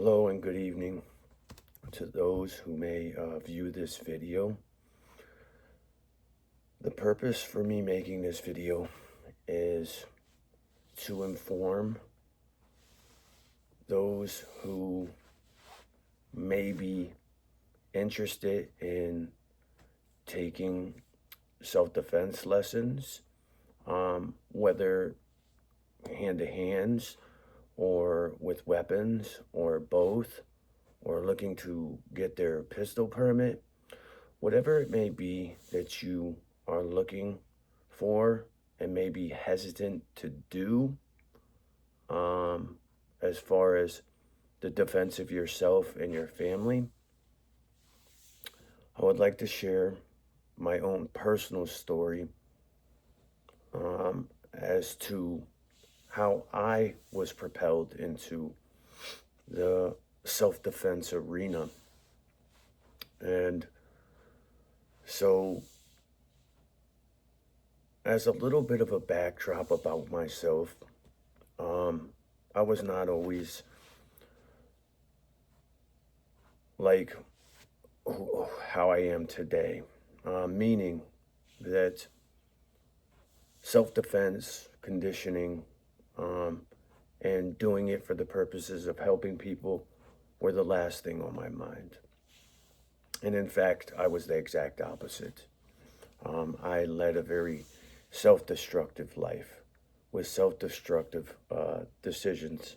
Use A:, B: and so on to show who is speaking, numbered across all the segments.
A: Hello and good evening to those who may view this video. The purpose for me making this video is to inform those who may be interested in taking self-defense lessons, whether hand-to-hands or with weapons or both, or looking to get their pistol permit, whatever it may be that you are looking for and may be hesitant to do, as far as the defense of yourself and your family. I would like to share my own personal story as to how I was propelled into the self-defense arena. And so, as a little bit of a backdrop about myself, I was not always like how I am today, meaning that self-defense, conditioning, and doing it for the purposes of helping people were the last thing on my mind. And in fact, I was the exact opposite. I led a very self-destructive life with self-destructive decisions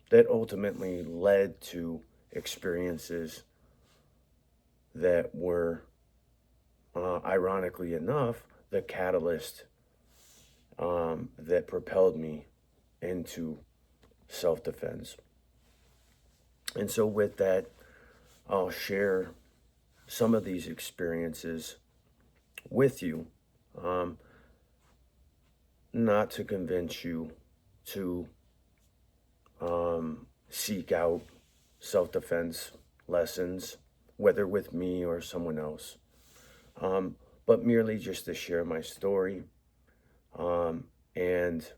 A: that ultimately led to experiences that were, ironically enough, the catalyst that propelled me into self-defense. And so with that, I'll share some of these experiences with you, not to convince you to seek out self-defense lessons, whether with me or someone else, but merely just to share my story, and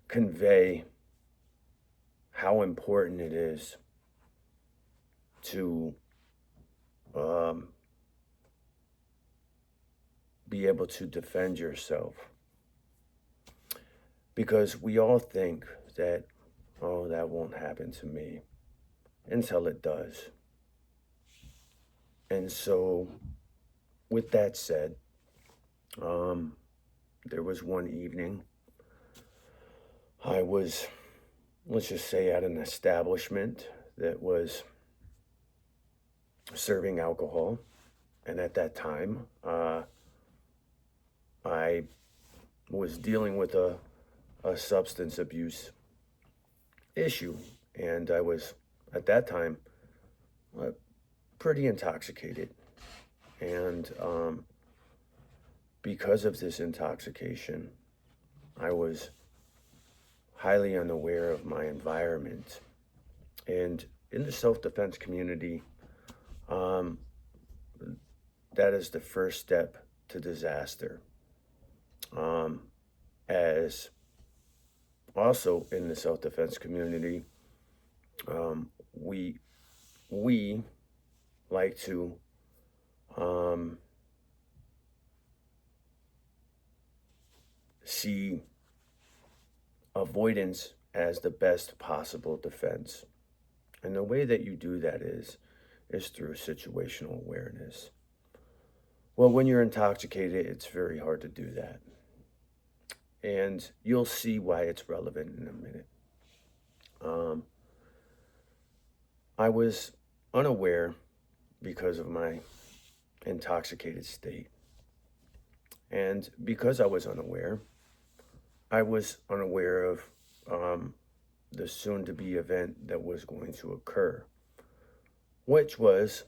A: convey how important it is to be able to defend yourself. Because we all think that, oh, that won't happen to me, until it does. And so, with that said, there was one evening I was, let's just say, at an establishment that was serving alcohol. And at that time, I was dealing with a substance abuse issue. And I was, at that time, pretty intoxicated. And because of this intoxication, I was highly unaware of my environment. And in the self-defense community, that is the first step to disaster. As also in the self-defense community, we like to see avoidance as the best possible defense. And the way that you do that is through situational awareness. Well, when you're intoxicated, it's very hard to do that. And you'll see why it's relevant in a minute. I was unaware because of my intoxicated state. And because I was unaware of the soon-to-be event that was going to occur, which was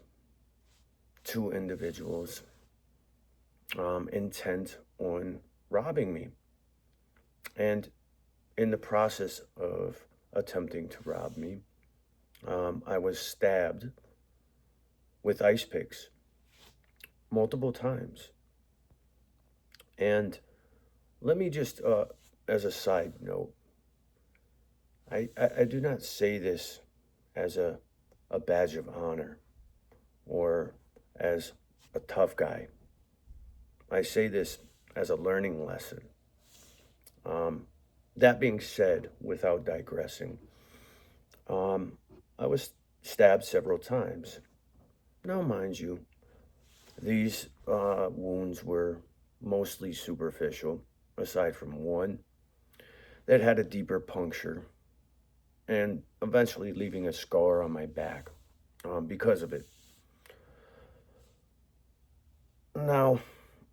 A: two individuals intent on robbing me. And in the process of attempting to rob me, I was stabbed with ice picks multiple times. And let me just, as a side note, I do not say this as a badge of honor or as a tough guy. I say this as a learning lesson. Um, that being said, without digressing, I was stabbed several times. Now, mind you, these wounds were mostly superficial, aside from one that had a deeper puncture and eventually leaving a scar on my back because of it. Now,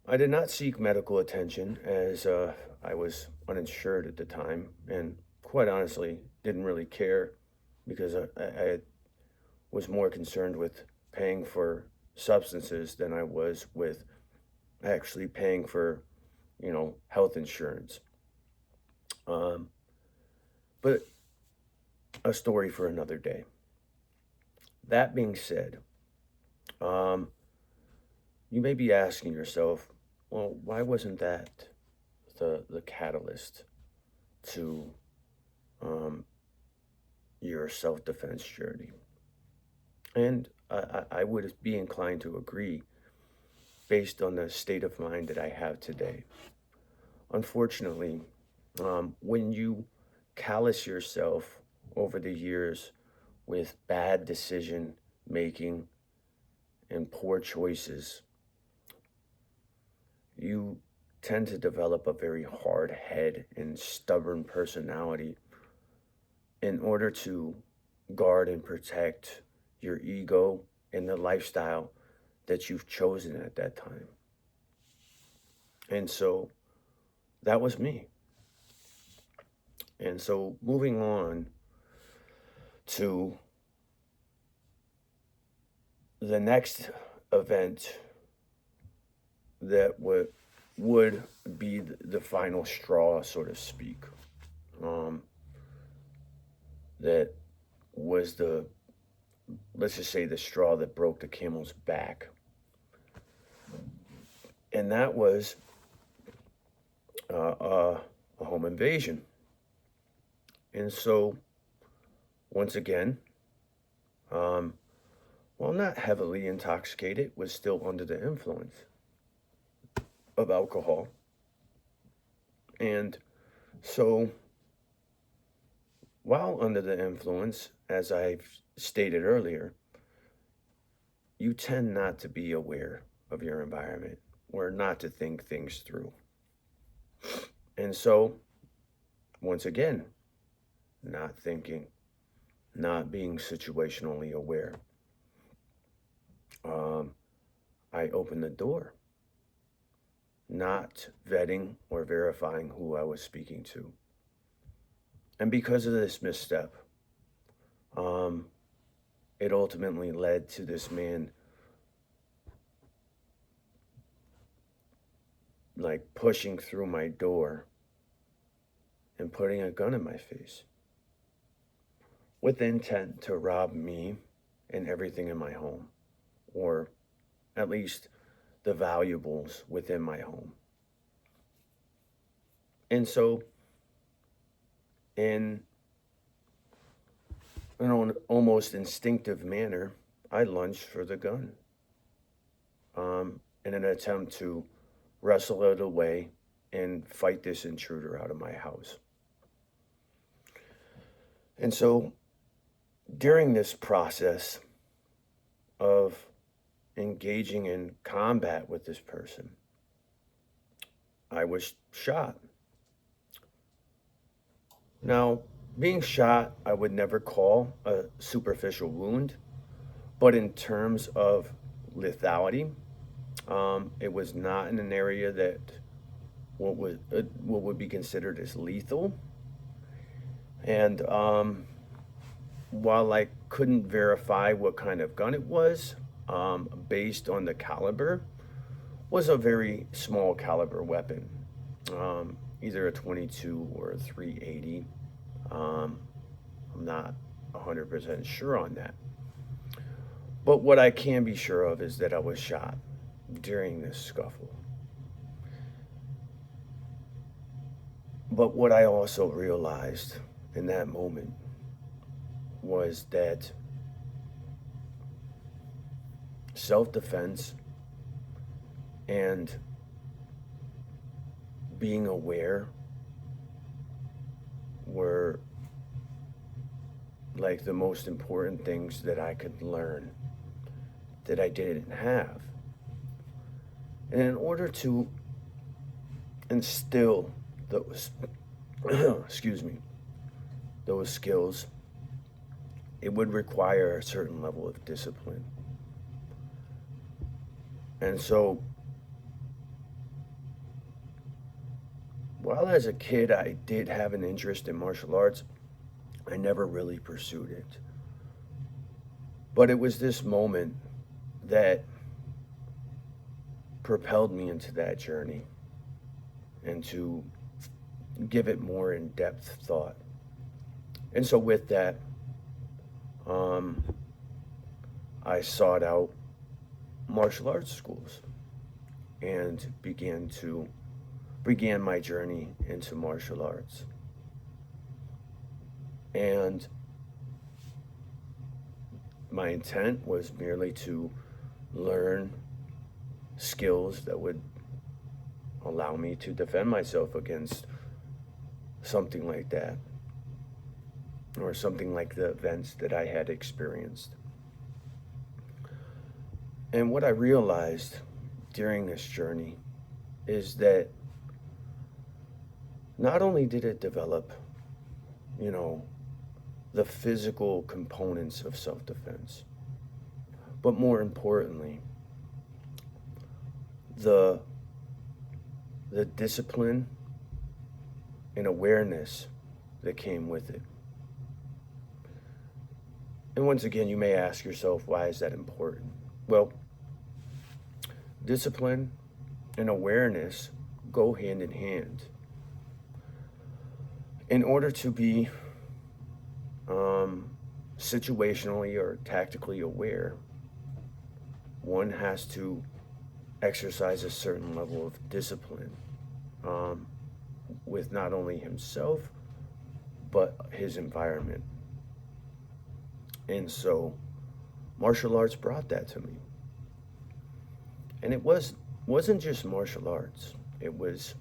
A: I did not seek medical attention as I was uninsured at the time, and quite honestly, didn't really care because I was more concerned with paying for substances than I was with actually paying for, health insurance. Um, but a story for another day. That being said, um, you may be asking yourself, well, why wasn't that the catalyst to um, your self defense journey? And I would be inclined to agree based on the state of mind that I have today. Unfortunately, when you callous yourself over the years with bad decision making and poor choices, you tend to develop a very hard head and stubborn personality in order to guard and protect your ego and the lifestyle that you've chosen at that time. And so that was me. And so moving on to the next event that would be the final straw, so to speak. That was let's just say, the straw that broke the camel's back. And that was a home invasion. And so, once again, while not heavily intoxicated, was still under the influence of alcohol. And so, while under the influence, as I've stated earlier, you tend not to be aware of your environment or not to think things through. And so, once again, not thinking, not being situationally aware. I opened the door, not vetting or verifying who I was speaking to. And because of this misstep, it ultimately led to this man like pushing through my door and putting a gun in my face with the intent to rob me and everything in my home, or at least the valuables within my home. And so, in an almost instinctive manner, I lunged for the gun in an attempt to wrestle it away and fight this intruder out of my house. And so, during this process of engaging in combat with this person, I was shot. Now, being shot, I would never call a superficial wound, but in terms of lethality, it was not in an area that what would be considered as lethal. And while I couldn't verify what kind of gun it was, based on the caliber, was a very small caliber weapon, either a 22 or a 380. I'm not 100% sure on that. But what I can be sure of is that I was shot during this scuffle. But what I also realized in that moment was that self-defense and being aware were like the most important things that I could learn that I didn't have. And in order to instill those, excuse me, those skills, it would require a certain level of discipline. And so, while as a kid I did have an interest in martial arts, I never really pursued it. But it was this moment that propelled me into that journey and to give it more in-depth thought. And so with that, I sought out martial arts schools and began my journey into martial arts. And my intent was merely to learn skills that would allow me to defend myself against something like that, or something like the events that I had experienced. And what I realized during this journey is that not only did it develop, the physical components of self-defense, but more importantly, the discipline and awareness that came with it. And once again, you may ask yourself, why is that important? Well, discipline and awareness go hand in hand. In order to be situationally or tactically aware, one has to exercise a certain level of discipline with not only himself, but his environment. And so martial arts brought that to me. And it wasn't just martial arts. It was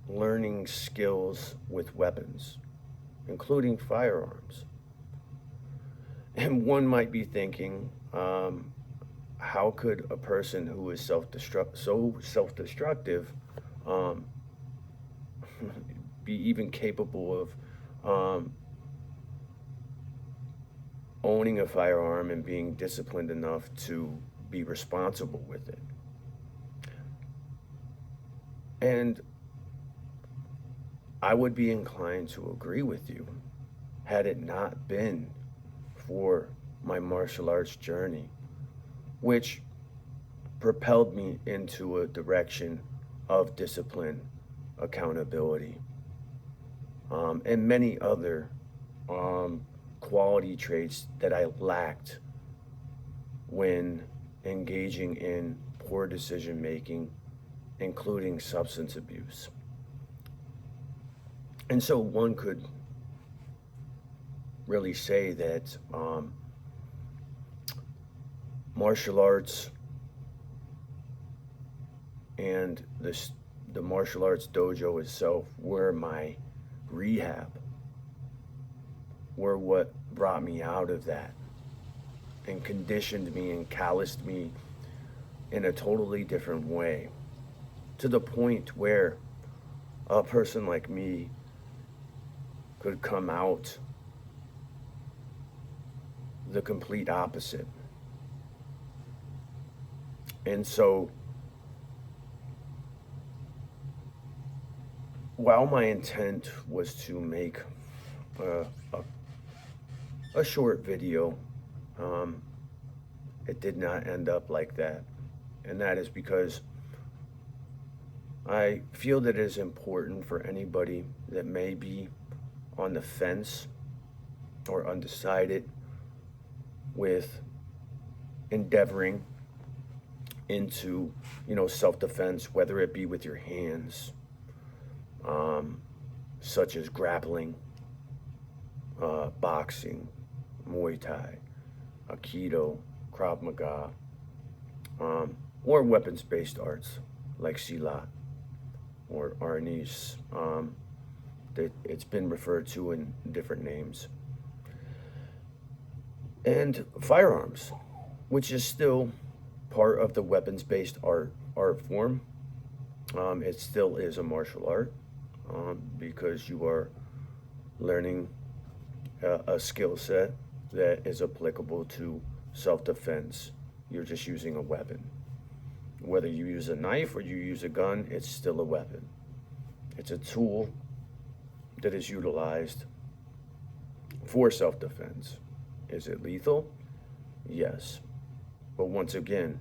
A: learning skills with weapons, including firearms. And one might be thinking, how could a person who is so self-destructive be even capable of owning a firearm and being disciplined enough to be responsible with it? And I would be inclined to agree with you had it not been for my martial arts journey, which propelled me into a direction of discipline, accountability, and many other quality traits that I lacked when engaging in poor decision making, including substance abuse. And so one could really say that martial arts and the martial arts dojo itself were my rehab, were what brought me out of that and conditioned me and calloused me in a totally different way, to the point where a person like me could come out the complete opposite. And so, while my intent was to make a short video, it did not end up like that. And that is because I feel that it is important for anybody that may be on the fence or undecided with endeavoring into, self-defense, whether it be with your hands, such as grappling, boxing, Muay Thai, Aikido, Krav Maga, or weapons-based arts like Silat or Arnis. It's been referred to in different names. And firearms, which is still part of the weapons-based art form. It still is a martial art because you are learning a skill set that is applicable to self-defense. You're just using a weapon. Whether you use a knife or you use a gun, it's still a weapon. It's a tool that is utilized for self-defense. Is it lethal? Yes. But once again,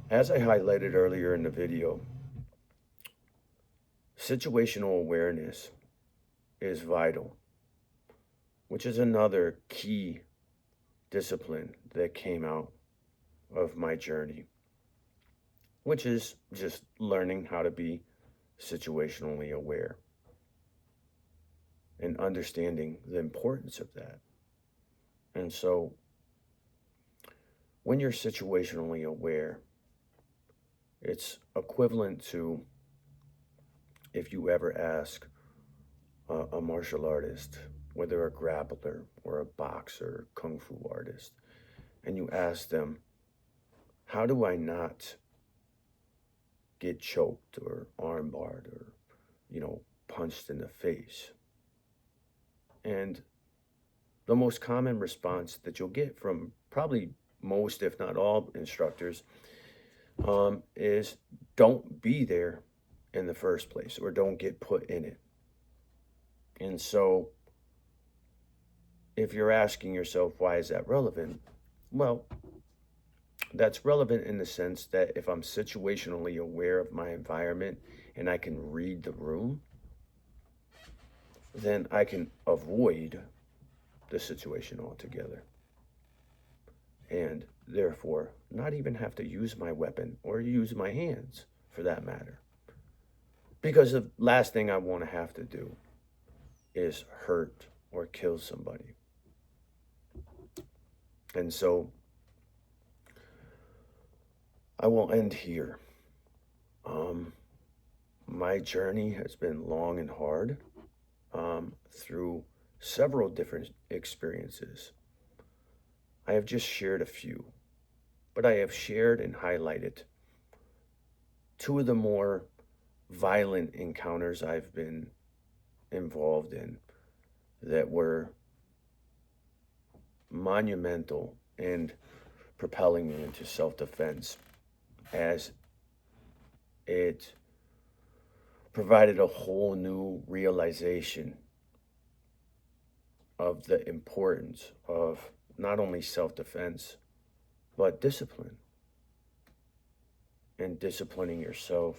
A: as I highlighted earlier in the video, situational awareness is vital, which is another key discipline that came out of my journey, which is just learning how to be situationally aware and understanding the importance of that. And so when you're situationally aware, it's equivalent to if you ever ask a martial artist, whether a grappler or a boxer, kung fu artist, and you ask them, how do I not get choked or armbarred or, punched in the face? And the most common response that you'll get from probably most, if not all, instructors is don't be there in the first place, or don't get put in it. And so if you're asking yourself, why is that relevant? Well, that's relevant in the sense that if I'm situationally aware of my environment and I can read the room, then I can avoid the situation altogether. And therefore, not even have to use my weapon or use my hands for that matter. Because the last thing I want to have to do is hurt or kill somebody. And so I will end here. My journey has been long and hard through several different experiences. I have just shared a few, but I have shared and highlighted two of the more violent encounters I've been involved in that were monumental in propelling me into self-defense, as it provided a whole new realization of the importance of not only self-defense, but discipline, and disciplining yourself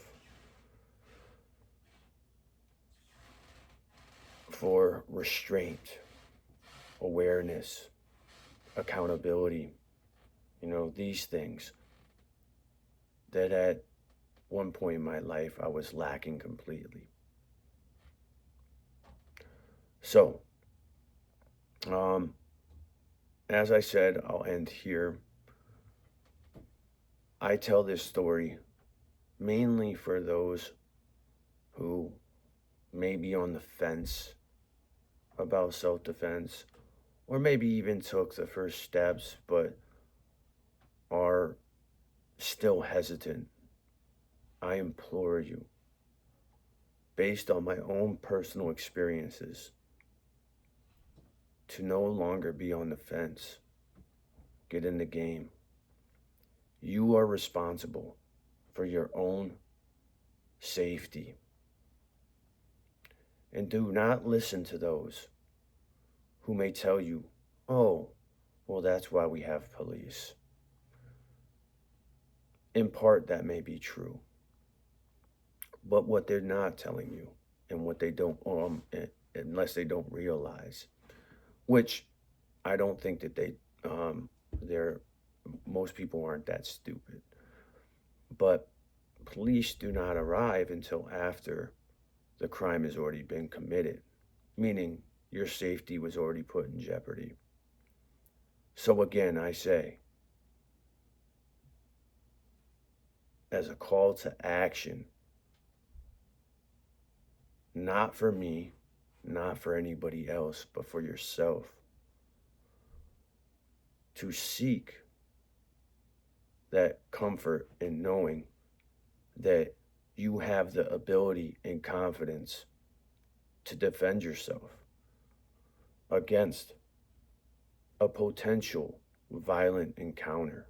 A: for restraint, awareness, accountability, these things that at one point in my life I was lacking completely. So, as I said, I'll end here. I tell this story mainly for those who may be on the fence about self-defense, or maybe even took the first steps but are still hesitant. I implore you, based on my own personal experiences, to no longer be on the fence. Get in the game. You are responsible for your own safety. And do not listen to those who may tell you, oh, well, that's why we have police. In part, that may be true. But what they're not telling you, and what they don't, unless they don't realize, which I don't think that most people aren't that stupid. But police do not arrive until after the crime has already been committed, meaning your safety was already put in jeopardy. So again, I say, as a call to action, not for me, not for anybody else, but for yourself, to seek that comfort in knowing that you have the ability and confidence to defend yourself against a potential violent encounter.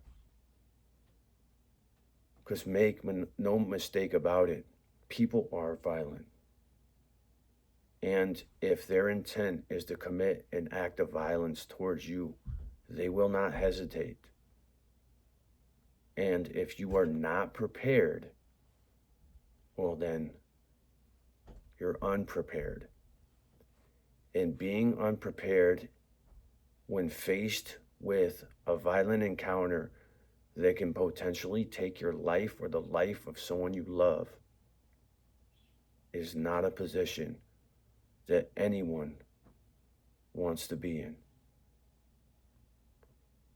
A: Because make no mistake about it, people are violent. And if their intent is to commit an act of violence towards you, they will not hesitate. And if you are not prepared, well then, you're unprepared. And being unprepared when faced with a violent encounter that can potentially take your life or the life of someone you love is not a position that anyone wants to be in.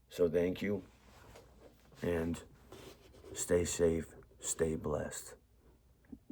A: So thank you, and stay safe, stay blessed.